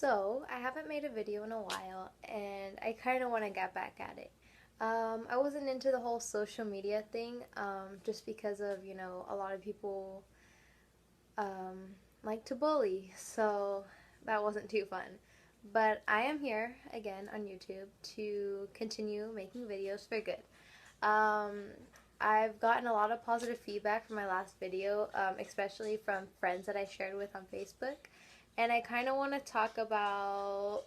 So, I haven't made a video in a while and I kind of want to get back at it. I wasn't into the whole social media thing just because of, a lot of people um, like to bully, so that wasn't too fun. But I am here again on YouTube to continue making videos for good. Um, I've gotten a lot of positive feedback from my last video, especially from friends that I shared with on Facebook. And I kind of want to talk about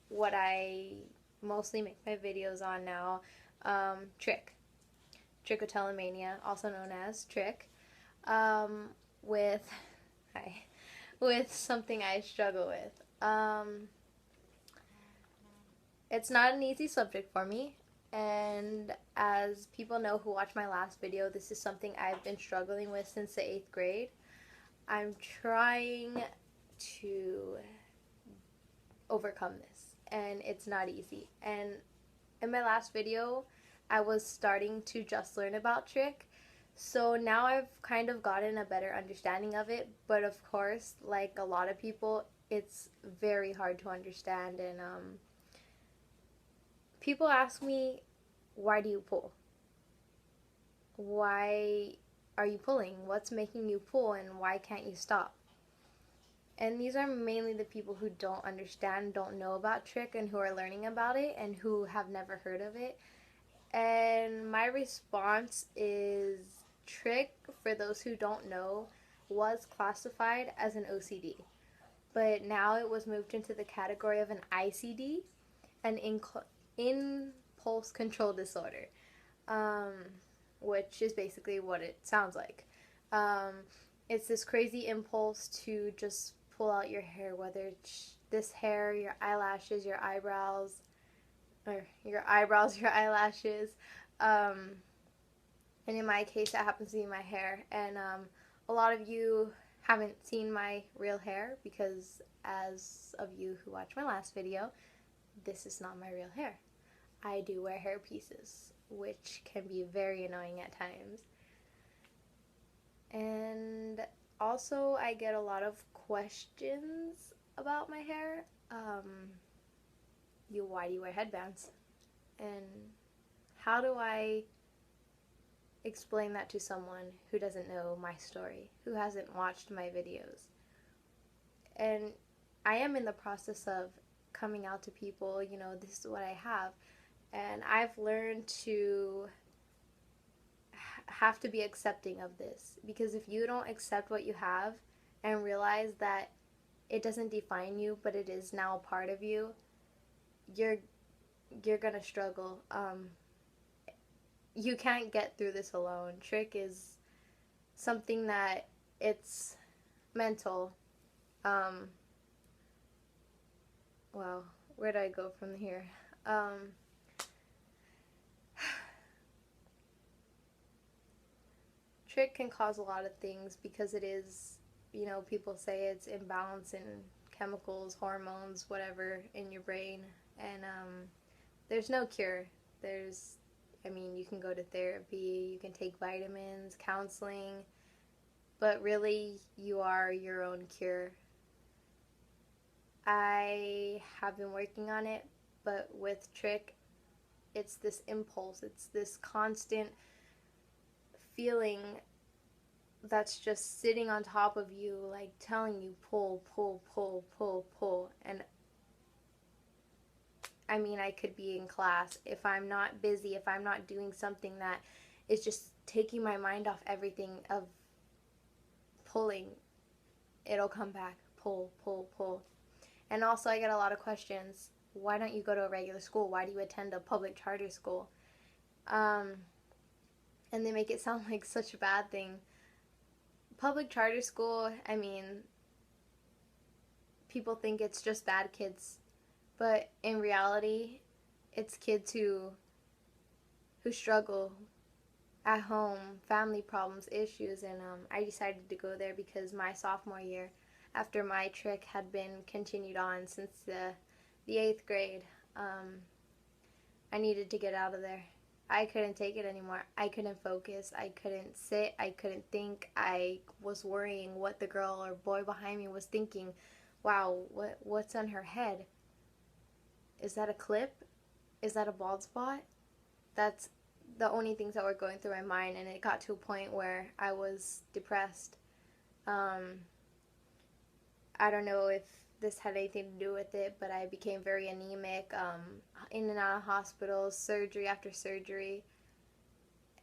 what I mostly make my videos on now. Trichotillomania, also known as Trick, um, with, hi, with something I struggle with. It's not an easy subject for me, and as people know who watched my last video, this is something I've been struggling with since the 8th grade. I'm trying to overcome this, and it's not easy. And in my last video, I was starting to just learn about Trick, so now I've kind of gotten a better understanding of it, but of course, like a lot of people, it's very hard to understand, and people ask me, why do you pull? Why are you pulling? What's making you pull, and why can't you stop? And these are mainly the people who don't understand, don't know about Trick, and who are learning about it, and who have never heard of it. And my response is Trick, for those who don't know, was classified as an OCD. But now it was moved into the category of an ICD, an impulse control disorder, um, which is basically what it sounds like. Um, it's this crazy impulse to just pull out your hair, whether it's this hair, your eyelashes, your eyebrows, or your eyebrows, your eyelashes. Um, and in my case, that happens to be my hair. And a lot of you haven't seen my real hair because, as of you who watched my last video, this is not my real hair. I do wear hair pieces, which can be very annoying at times. And also, I get a lot of questions about my hair. Why do you wear headbands? And how do I explain that to someone who doesn't know my story, who hasn't watched my videos? And I am in the process of coming out to people, this is what I have. And I've learned to have to be accepting of this, because if you don't accept what you have and realize that it doesn't define you, but it is now a part of you, you're gonna struggle. You can't get through this alone. Trick is something that it's mental. Um, well, where do I go from here? Trick can cause a lot of things because it is, people say it's imbalance in chemicals, hormones, whatever in your brain. And there's no cure. You can go to therapy, you can take vitamins, counseling, but really you are your own cure. I have been working on it, but with Trick, it's this impulse, it's this constant feeling that's just sitting on top of you, like telling you pull, pull, pull, pull, pull. And I could be in class. If I'm not busy, if I'm not doing something that is just taking my mind off everything of pulling, it'll come back. Pull, pull, pull. And also, I get a lot of questions. Why don't you go to a regular school? Why do you attend a public charter school? And they make it sound like such a bad thing. Public charter school, people think it's just bad kids. But in reality, it's kids who struggle at home, family problems, issues. And I decided to go there because my sophomore year, after my Trick had been continued on since the 8th grade, I needed to get out of there. I couldn't take it anymore. I couldn't focus. I couldn't sit. I couldn't think. I was worrying what the girl or boy behind me was thinking, wow, what's on her head? Is that a clip? Is that a bald spot? That's the only things that were going through my mind, and it got to a point where I was depressed. Um, I don't know if this had anything to do with it, but I became very anemic, in and out of hospitals, surgery after surgery,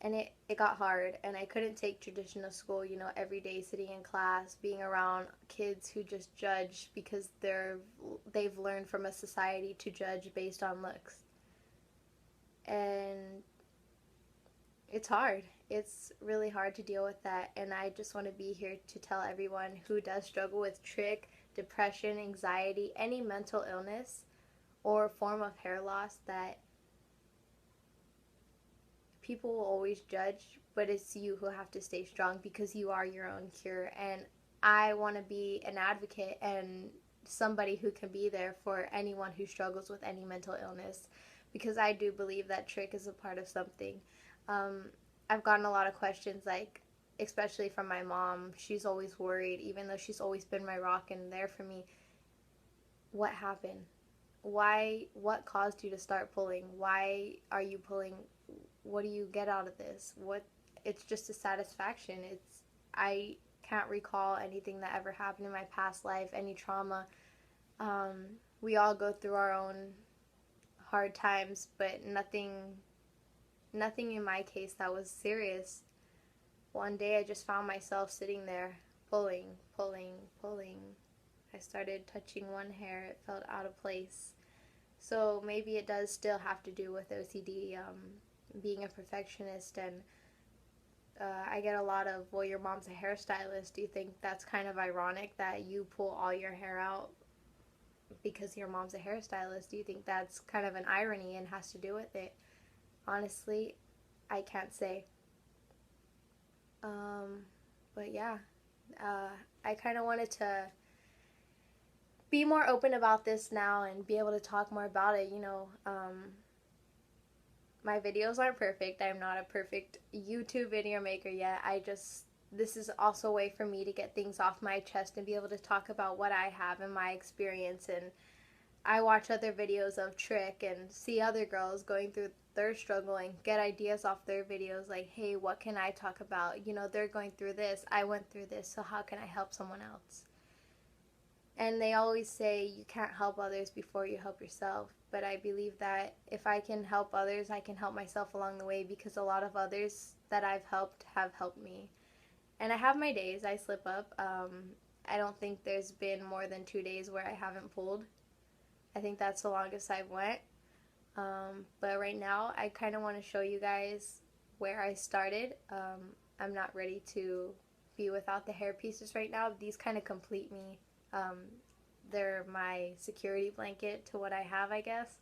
and it got hard, and I couldn't take traditional school, every day sitting in class, being around kids who just judge because they've learned from a society to judge based on looks. And it's hard. It's really hard to deal with that, and I just want to be here to tell everyone who does struggle with trich, depression, anxiety, any mental illness or form of hair loss that people will always judge, but it's you who have to stay strong because you are your own cure. And I want to be an advocate and somebody who can be there for anyone who struggles with any mental illness, because I do believe that trich is a part of something. Um, I've gotten a lot of questions, like, especially from my mom. She's always worried, even though she's always been my rock and there for me. What happened? What caused you to start pulling? Why are you pulling? What do you get out of this? It's just a satisfaction. I can't recall anything that ever happened in my past life, any trauma. Um, we all go through our own hard times, but nothing in my case that was serious. One day I just found myself sitting there pulling, pulling, pulling. I started touching one hair. It felt out of place. So maybe it does still have to do with OCD, being a perfectionist. And I get a lot of, well, your mom's a hairstylist. Do you think that's kind of ironic that you pull all your hair out because your mom's a hairstylist? Do you think that's kind of an irony and has to do with it? Honestly, I can't say. But yeah, I kind of wanted to be more open about this now and be able to talk more about it. My videos aren't perfect. I'm not a perfect YouTube video maker yet. This is also a way for me to get things off my chest and be able to talk about what I have in my experience. And I watch other videos of trich and see other girls going through their struggle and get ideas off their videos, like, hey, what can I talk about? They're going through this. I went through this, so how can I help someone else? And they always say you can't help others before you help yourself. But I believe that if I can help others, I can help myself along the way, because a lot of others that I've helped have helped me. And I have my days. I slip up. I don't think there's been more than 2 days where I haven't pulled. I think that's the longest I've went. But right now, I kind of want to show you guys where I started. I'm not ready to be without the hair pieces right now. These kind of complete me. They're my security blanket to what I have, I guess.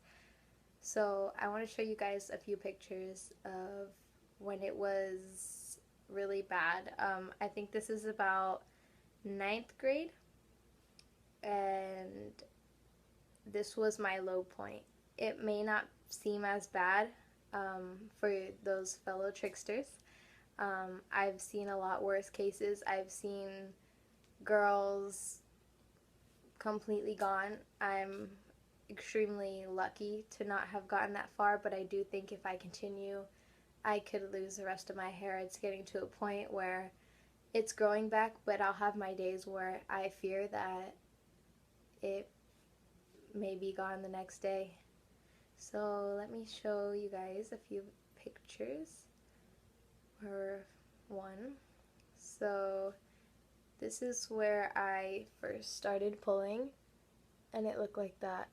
So I want to show you guys a few pictures of when it was really bad. I think this is about 9th grade, and this was my low point. It may not seem as bad for those fellow tricksters. I've seen a lot worse cases. I've seen girls completely gone. I'm extremely lucky to not have gotten that far, but I do think if I continue, I could lose the rest of my hair. It's getting to a point where it's growing back, but I'll have my days where I fear that it may be gone the next day. So let me show you guys a few pictures, or one. So this is where I first started pulling, and it looked like that.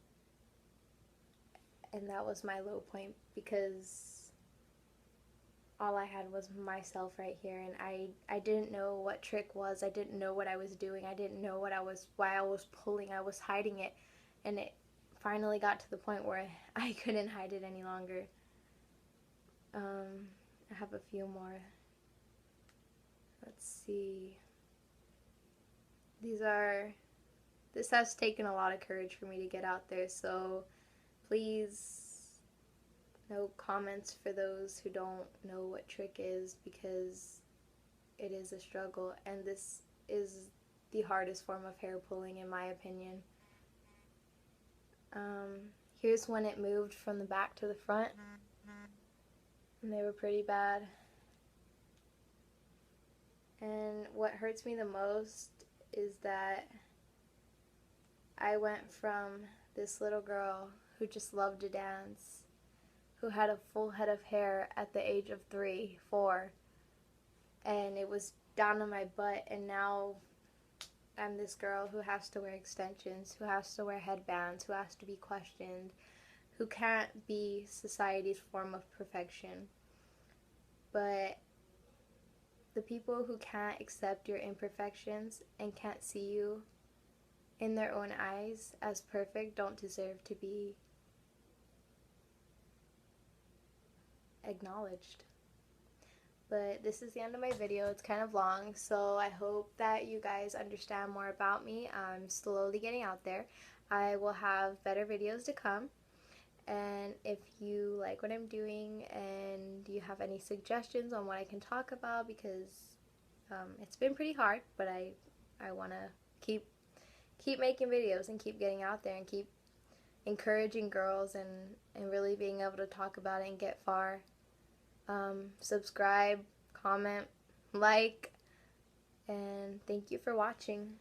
And that was my low point, because all I had was myself right here, and I didn't know what trich was. I didn't know what I was doing. I didn't know why I was pulling. I was hiding it, and it finally got to the point where I couldn't hide it any longer. I have a few more. Let's see. This has taken a lot of courage for me to get out there, so please, no comments for those who don't know what trich is, because it is a struggle, and this is the hardest form of hair pulling in my opinion. Here's when it moved from the back to the front, and they were pretty bad. And what hurts me the most is that I went from this little girl who just loved to dance, who had a full head of hair at the age of 3, 4, and it was down to my butt, and now I'm this girl who has to wear extensions, who has to wear headbands, who has to be questioned, who can't be society's form of perfection. But the people who can't accept your imperfections and can't see you in their own eyes as perfect don't deserve to be acknowledged. But this is the end of my video. It's kind of long, so I hope that you guys understand more about me. I'm slowly getting out there. I will have better videos to come. And if you like what I'm doing and you have any suggestions on what I can talk about, because it's been pretty hard, but I want to keep making videos and keep getting out there and keep encouraging girls and really being able to talk about it and get far. Subscribe, comment, like, and thank you for watching.